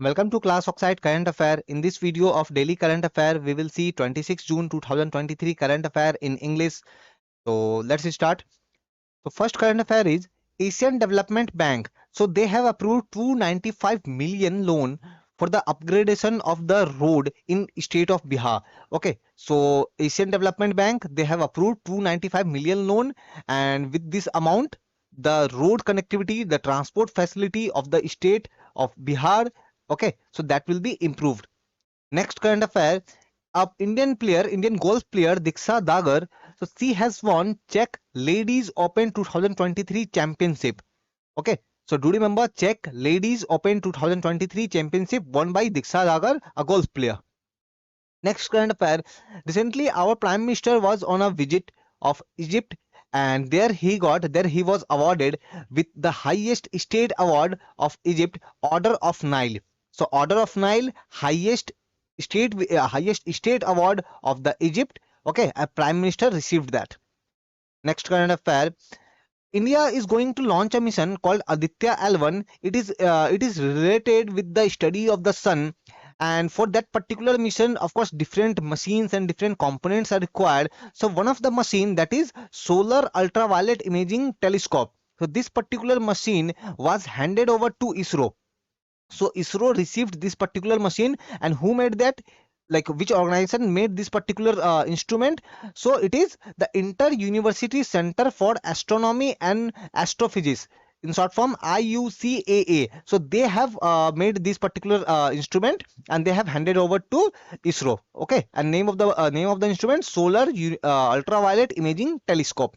Welcome to Class Oxide Current Affair. In this video of Daily Current Affair, we will see 26 June 2023 Current Affair in English. So let's start. So first current affair is Asian Development Bank. So they have approved 295 million loan for the upgradation of the road in state of Bihar. Okay, so Asian Development Bank, they have approved 295 million loan, and with this amount the road connectivity, the transport facility of the state of Bihar, okay, so that will be improved. Next current affair, a Indian golf player Diksha Dagar, so she has won Czech Ladies Open 2023 Championship. Okay, so do you remember Czech Ladies Open 2023 Championship won by Diksha Dagar, a golf player. Next current affair, recently our Prime Minister was on a visit of Egypt, and there he was awarded with the highest state award of Egypt, Order of Nile. So Order of Nile, highest state award of the Egypt. Okay, a Prime Minister received that. Next current affair, India is going to launch a mission called Aditya L1. It is related with the study of the sun, and for that particular mission, of course, different machines and different components are required. So one of the machine, that is Solar Ultraviolet Imaging Telescope. So this particular machine was handed over to ISRO. So ISRO received this particular machine, and who made that? Like, which organization made this particular instrument? So it is the Inter University Center for Astronomy and Astrophysics, in short form IUCAA. So they have made this particular instrument, and they have handed over to ISRO. Okay, and name of the instrument, Solar Ultraviolet Imaging Telescope.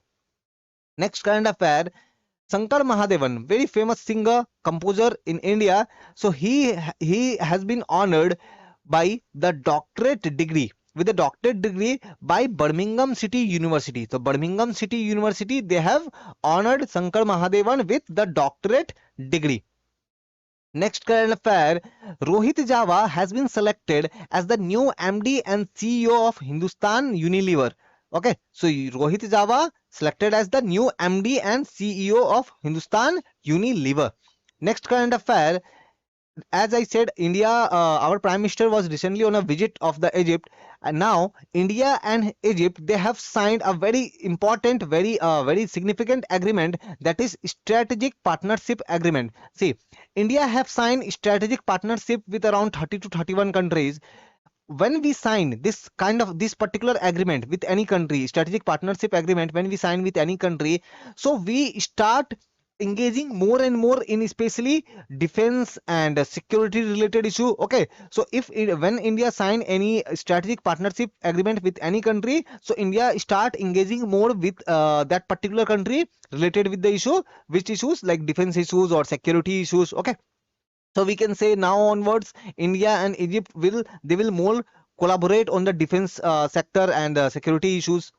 Next current affair, Shankar Mahadevan, very famous singer, composer in India. So he has been honored by the doctorate degree with a doctorate degree by Birmingham City University. So Birmingham City University, they have honored Shankar Mahadevan with the doctorate degree. Next current affair, Rohit Java has been selected as the new MD and CEO of Hindustan Unilever. Okay, so Rohit Java selected as the new MD and CEO of Hindustan Unilever. Next current affair, as I said, India, our Prime Minister was recently on a visit of the Egypt, and now India and Egypt, they have signed a very important, very significant agreement, that is strategic partnership agreement. See, India have signed strategic partnership with around 30 to 31 countries. When we sign this particular agreement with any country, strategic partnership agreement, when we sign with any country, so we start engaging more and more in especially defense and security related issue. Okay, so when India sign any strategic partnership agreement with any country, so India start engaging more with that particular country related with the issue, which issues like defense issues or security issues. Okay, so we can say now onwards, India and Egypt will more collaborate on the defense sector and security issues.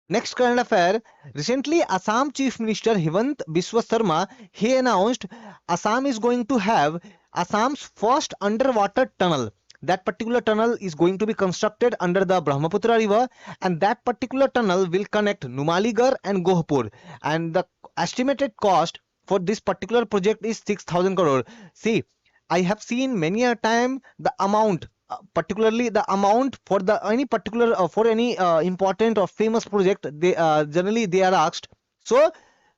Next current affair, recently Assam Chief Minister Himant Biswa Sarma, he announced Assam is going to have Assam's first underwater tunnel. That particular tunnel is going to be constructed under the Brahmaputra river, and that particular tunnel will connect Numaligarh and Gohpur, and the estimated cost for this particular project is 6,000 crore. See, I have seen many a time the amount, particularly the amount for the any particular for any important or famous project, they generally they are asked. So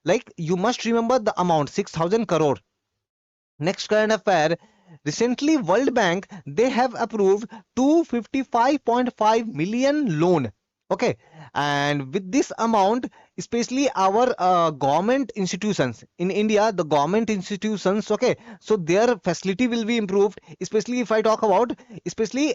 like, you must remember the amount, 6,000 crore. Next current affair, recently World Bank, they have approved 255.5 million loan. Okay, and with this amount, especially our government institutions in India, the government institutions, okay, so their facility will be improved, especially if I talk about especially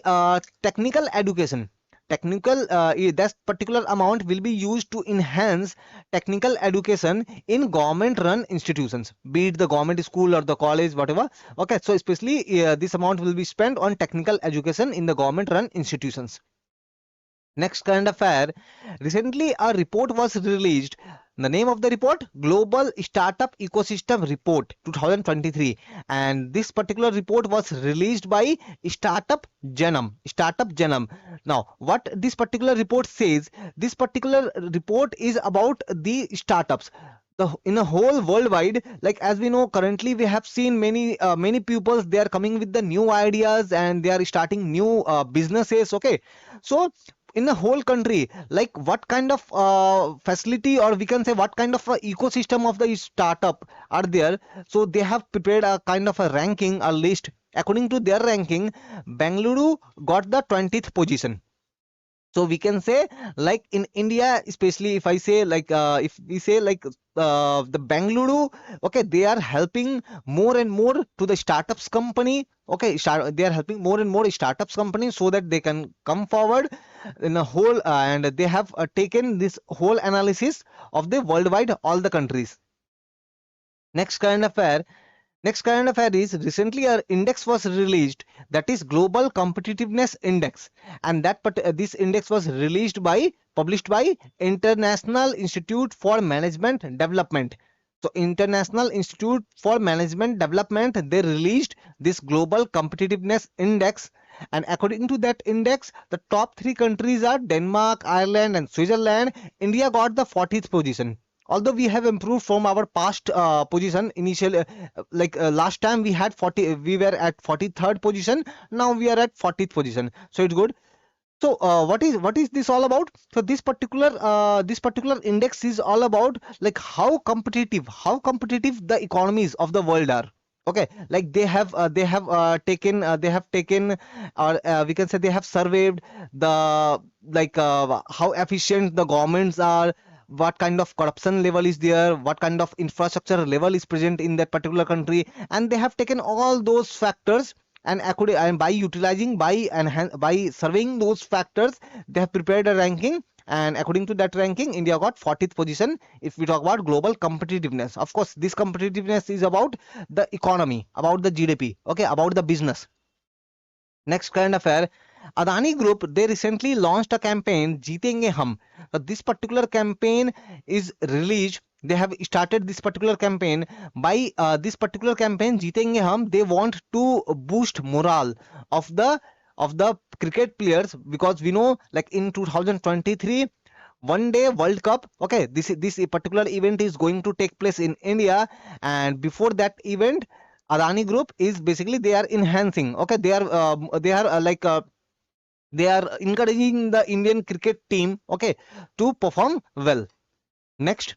technical education. That particular amount will be used to enhance technical education in government run institutions, be it the government school or the college, whatever. Okay, so especially this amount will be spent on technical education in the government run institutions. Next current affair, recently a report was released. The name of the report, Global Startup Ecosystem Report 2023, and this particular report was released by Startup Genome. Startup Genome. Now, what this particular report says, this particular report is about the startups. the in a whole worldwide, like as we know currently we have seen many pupils, they are coming with the new ideas and they are starting new businesses. Okay, so in the whole country, like what kind of facility, or we can say what kind of ecosystem of the startup are there. So they have prepared a kind of a ranking, a list. According to their ranking, Bengaluru got the 20th position. So we can say, like in India, especially if I say, like if we say like the Bangalore, okay, they are helping more and more to the startups company. Okay, they are helping more and more startups company so that they can come forward in a whole, and they have taken this whole analysis of the worldwide all the countries. Next current affair. Next current affair is, recently our index was released, that is Global Competitiveness Index, and this index was published by International Institute for Management Development. So International Institute for Management Development, they released this Global Competitiveness Index, and according to that index, the top three countries are Denmark, Ireland, and Switzerland. India got the 40th position. Although we have improved from our past position initial, last time we had 40, we were at 43rd position. Now we are at 40th position, so it's good. So what is this all about? So this particular index is all about, like how competitive the economies of the world are. Okay, like they have taken, or we can say they have surveyed the, like how efficient the governments are, what kind of corruption level is there, what kind of infrastructure level is present in that particular country, and they have taken all those factors, and according, and by utilizing, by surveying those factors, they have prepared a ranking, and according to that ranking, India got 40th position. If we talk about global competitiveness, of course this competitiveness is about the economy, about the GDP, okay, about the business. Next current affair. Adani Group, they recently launched a campaign, Jeetenge Hum. This particular campaign is released. They have started this particular campaign. By this particular campaign, Jeetenge Hum, they want to boost morale of the cricket players, because we know, like in 2023 one day World Cup, okay, this particular event is going to take place in India, and before that event, Adani Group is basically, they are enhancing, okay, they are encouraging the Indian cricket team, okay, to perform well. Next,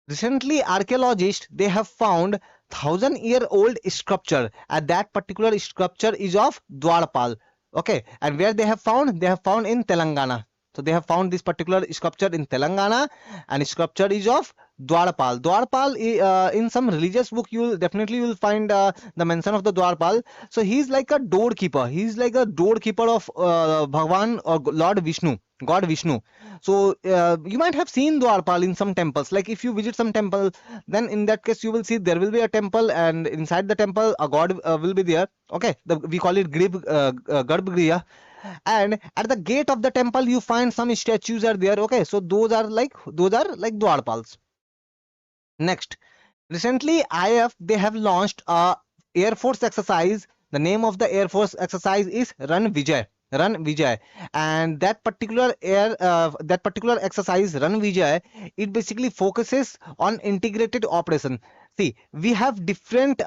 recently archaeologists, they have found 1,000-year-old sculpture, and that particular sculpture is of Dwarpal. Okay, and where they have found? They have found in Telangana. So they have found this particular sculpture in Telangana, and sculpture is of Dwarpal. Dwarpal, in some religious book, you will find the mention of the Dwarpal. So he's like a doorkeeper. He's like a doorkeeper of Bhagwan, or Lord Vishnu, God Vishnu. So you might have seen Dwarpal in some temples. Like if you visit some temple, then in that case you will see there will be a temple, and inside the temple a god will be there. Okay, we call it Garbhagriha, and at the gate of the temple you find some statues are there. Okay, so those are like Dwarpals. Next, recently IF, they have launched a Air Force exercise. The name of the Air Force exercise is Run Vijay. Run Vijay, and that particular exercise, Run Vijay, it basically focuses on integrated operation. See, we have different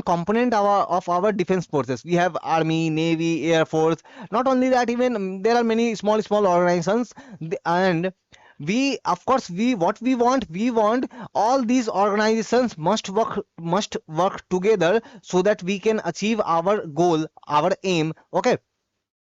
component of our defense forces. We have Army, Navy, Air Force. Not only that, even there are many small organizations, and we, of course, we want all these organizations must work together, so that we can achieve our goal, our aim, okay,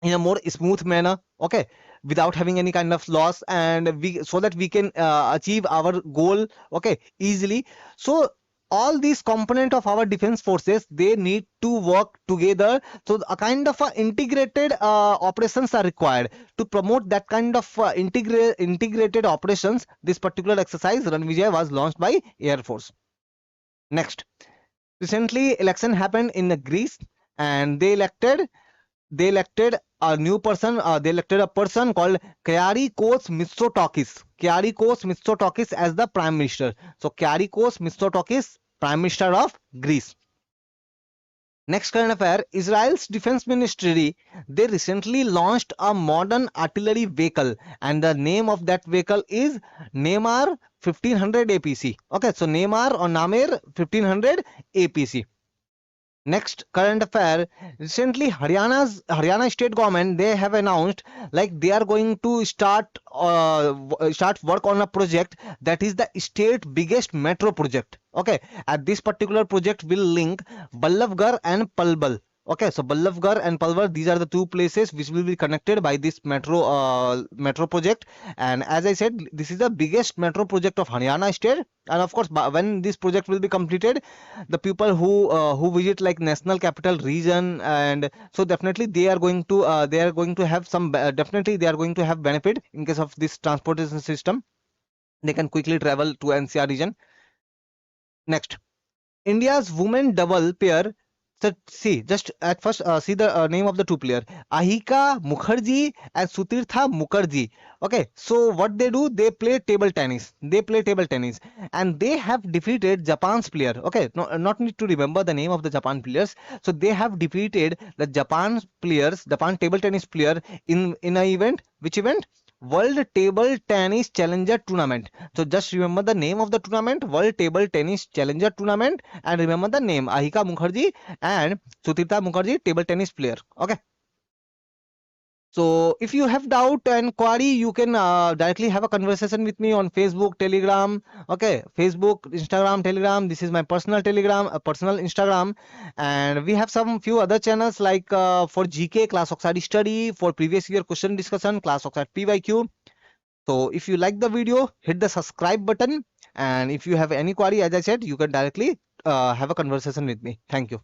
in a more smooth manner, okay, without having any kind of loss, and we so that we can achieve our goal, okay, easily. So all these component of our defense forces, they need to work together, so a kind of integrated operations are required to promote that kind of integrated operations. This particular exercise, Run Vijay, was launched by Air Force. Next, recently election happened in Greece, and they elected a new person. They elected a person called Kyriakos Mitsotakis. Kyriakos Mitsotakis as the prime minister. So Kyriakos Mitsotakis, prime minister of Greece. Next current affair, Israel's defense ministry, they recently launched a modern artillery vehicle, and the name of that vehicle is Neymar 1500 APC. Okay, so Neymar or Namir 1500 APC. Next current affair, recently Haryana state government, they have announced like they are going to start work on a project that is the state biggest metro project. Okay, and this particular project will link Ballavgarh and Palbal. Okay, so Ballavgarh and Palwar, these are the two places which will be connected by this metro project. And as I said, this is the biggest metro project of Haryana state. And of course, when this project will be completed, the people who visit like national capital region, and so definitely they are going to have definitely they are going to have benefit in case of this transportation system. They can quickly travel to NCR region. Next, India's women double pair. So see, just at first see the name of the two player, Ahika Mukherjee and Sutirtha Mukherjee. Okay, so what they do, they play table tennis. They play table tennis, and they have defeated Japan's player. Okay, no, not need to remember the name of the Japan players. So they have defeated the Japan table tennis player in a event. Which event? World Table Tennis Challenger Tournament. So just remember the name of the tournament, World Table Tennis Challenger Tournament, and remember the name, Ahika Mukherjee and Sutirtha Mukherjee, table tennis player. Okay. So if you have doubt and query, you can directly have a conversation with me on Facebook, Telegram. Okay, Facebook, Instagram, Telegram. This is my personal Telegram, personal Instagram, and we have some few other channels like for GK, Class Oxide Study, for previous year question discussion, Class Oxide PYQ. So if you like the video, hit the subscribe button, and if you have any query, as I said, you can directly have a conversation with me. Thank you.